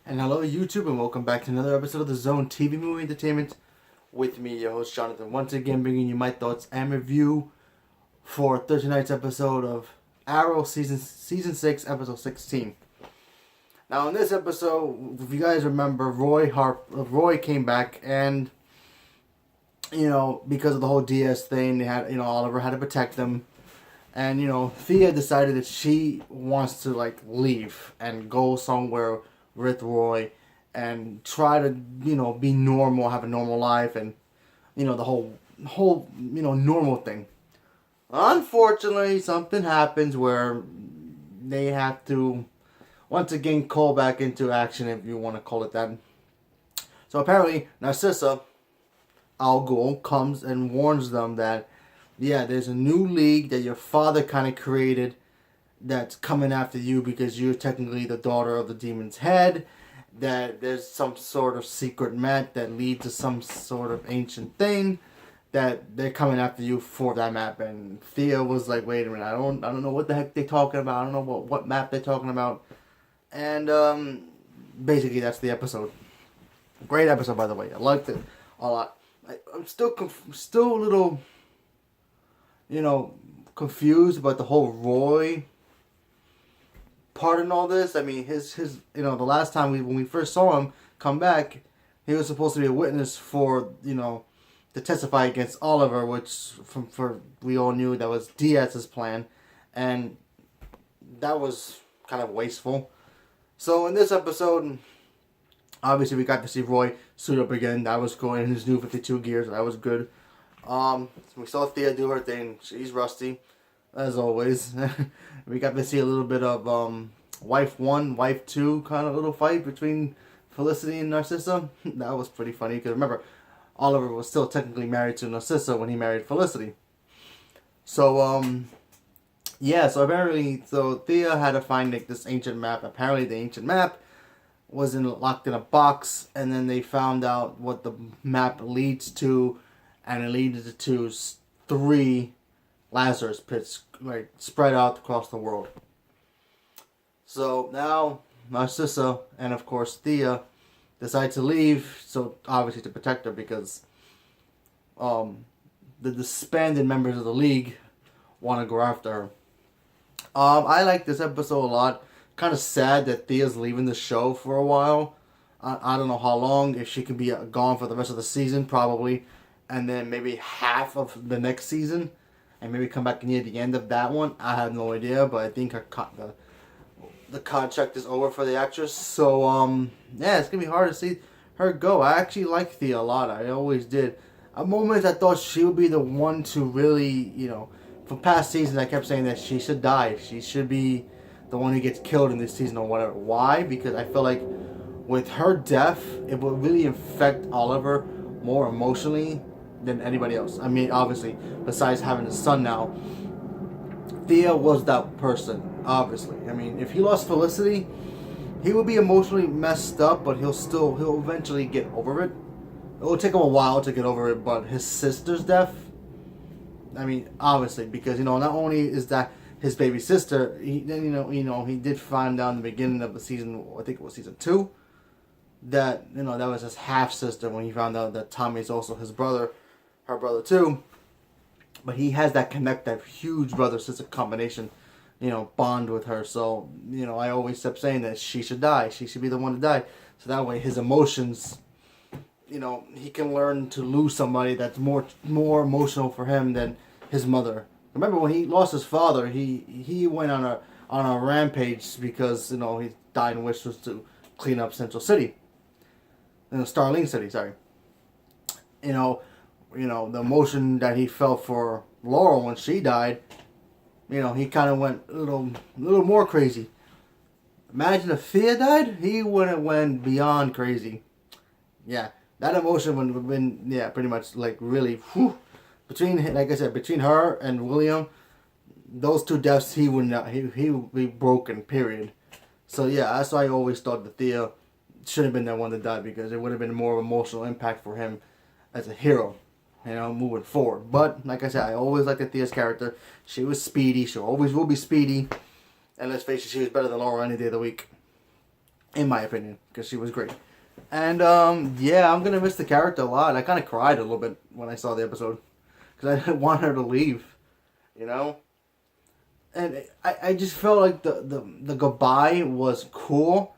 And hello, YouTube, and welcome back to another episode of the Zone TV Movie Entertainment with me, your host Jonathan. Once again, bringing you my thoughts and review for Thursday night's episode of Arrow season 6, episode 16. Now, in this episode, if you guys remember, Roy came back, and because of the whole DS thing, they had Oliver had to protect them, and Thea decided that she wants to leave and go somewhere with Roy and try to be normal, have a normal life, and the whole normal thing. Unfortunately, something happens where they have to once again call back into action, if you want to call it that. So apparently Narcissa Al Ghul comes and warns them that there's a new league that your father kind of created that's coming after you because you're technically the daughter of the demon's head, that there's some sort of secret map that leads to some sort of ancient thing, that they're coming after you for that map. And Thea was like, wait a minute, I don't know what the heck they're talking about. I don't know what map they're talking about. And basically that's the episode. Great episode, by the way. I liked it a lot. I'm still a little confused about the whole Roy part in all this. I mean, his the last time when we first saw him come back, he was supposed to be a witness for to testify against Oliver, which for we all knew that was Diaz's plan, and that was kind of wasteful. So in this episode, obviously we got to see Roy suit up again. That was cool in his new 52 gears. That was good. We saw Thea do her thing. She's rusty, as always. We got to see a little bit of wife 1, wife 2 kind of little fight between Felicity and Narcissa. That was pretty funny because remember, Oliver was still technically married to Narcissa when he married Felicity. So so apparently, Thea had to find this ancient map. Apparently, the ancient map was locked in a box, and then they found out what the map leads to, and it leads to 3 Lazarus pits spread out across the world. So now Narcissa and of course Thea decide to leave, so obviously to protect her because the disbanded members of the league want to go after her. I like this episode a lot. Kind of sad that Thea's leaving the show for a while. I don't know how long, if she can be gone for the rest of the season, probably, and then maybe half of the next season, and maybe come back near the end of that one. I have no idea, but I think the contract is over for the actress. So it's gonna be hard to see her go. I actually like Thea a lot. I always did. At moments I thought she would be the one to really, from past seasons I kept saying that she should die. She should be the one who gets killed in this season or whatever. Why? Because I feel like with her death, it will really affect Oliver more emotionally than anybody else. I mean, obviously, besides having a son now, Thea was that person, obviously. I mean, if he lost Felicity, he would be emotionally messed up, but he'll eventually get over it. It will take him a while to get over it, but his sister's death, I mean, obviously, because, not only is that his baby sister, he did find out in the beginning of the season, I think it was season 2, that, that was his half-sister when he found out that Tommy's also his brother, her brother too. But he has that huge brother-sister combination, bond with her. So, I always kept saying that she should die. She should be the one to die. So that way his emotions, he can learn to lose somebody that's more emotional for him than his mother. Remember when he lost his father, he went on a rampage because, his dying wish was to clean up Central City. Starling City, sorry. The emotion that he felt for Laurel when she died, he kind of went a little more crazy. Imagine if Thea died, he would have went beyond crazy. Yeah, that emotion would have been, pretty much really, between her and William, those 2 deaths, he would be broken, period. So yeah, that's why I always thought that Thea should have been that one to die, because it would have been more emotional impact for him as a hero, moving forward. But like I said, I always liked Thea's character. She was speedy. She always will be speedy. And let's face it, she was better than Laura any day of the week. in my opinion, because she was great. And yeah, I'm gonna miss the character a lot. I kind of cried a little bit when I saw the episode because I didn't want her to leave, you know. And I just felt like the goodbye was cool,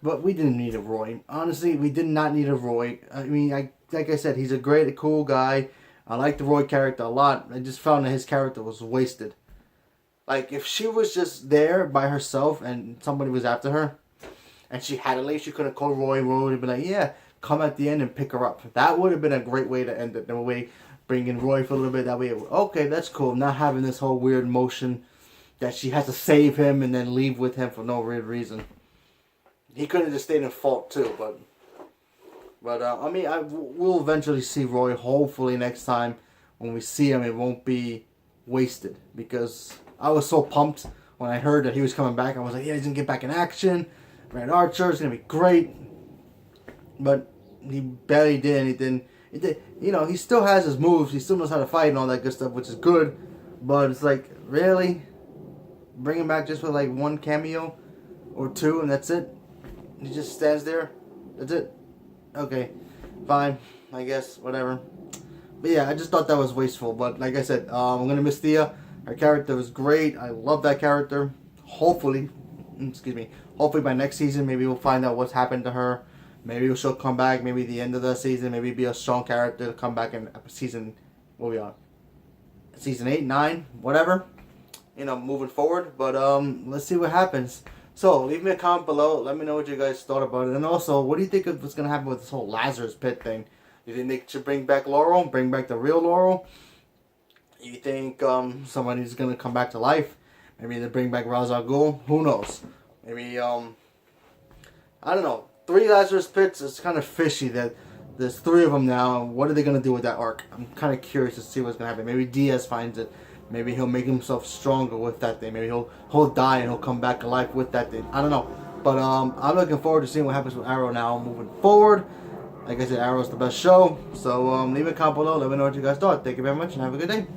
but we didn't need a Roy. Honestly, we did not need a Roy. I mean, like I said, he's a great, cool guy. I like the Roy character a lot. I just found that his character was wasted. Like, if she was just there by herself and somebody was after her, and she had to leave, she could have called Roy. Roy would have been like, yeah, come at the end and pick her up. That would have been a great way to end it. The way bringing Roy for a little bit. That way, okay, that's cool. Not having this whole weird motion that she has to save him and then leave with him for no real reason. He could have just stayed in fault too, but I mean, we'll eventually see Roy. Hopefully next time when we see him, it won't be wasted, because I was so pumped when I heard that he was coming back. I was like, yeah, he's gonna get back in action. Red Archer is gonna be great, but he barely did anything. He did, you know, he still has his moves. He still knows how to fight and all that good stuff, which is good. But it's like, really, bring him back just with like one cameo or two, and that's it. He just stands there. That's it. Okay, fine. I guess whatever. But yeah, I just thought that was wasteful. But like I said, I'm gonna miss Thea. Her character was great. I love that character. Hopefully, hopefully by next season, maybe we'll find out what's happened to her. Maybe she'll come back. Maybe the end of the season. Maybe be a strong character to come back in season. What are we on? Season 8, 9, whatever. You know, moving forward. But let's see what happens. So leave me a comment below. Let me know what you guys thought about it. And also, what do you think of what's gonna happen with this whole Lazarus Pit thing? You think they should bring back Laurel? Bring back the real Laurel? You think somebody's gonna come back to life? Maybe they bring back Ra's al Ghul? Who knows? Maybe I don't know. 3 Lazarus Pits is kind of fishy that there's 3 of them now. What are they gonna do with that arc? I'm kind of curious to see what's gonna happen. Maybe Diaz finds it. Maybe he'll make himself stronger with that thing. Maybe he'll die and he'll come back alive with that thing. I don't know. But I'm looking forward to seeing what happens with Arrow now moving forward. Like I said, Arrow's the best show. So leave a comment below. Let me know what you guys thought. Thank you very much and have a good day.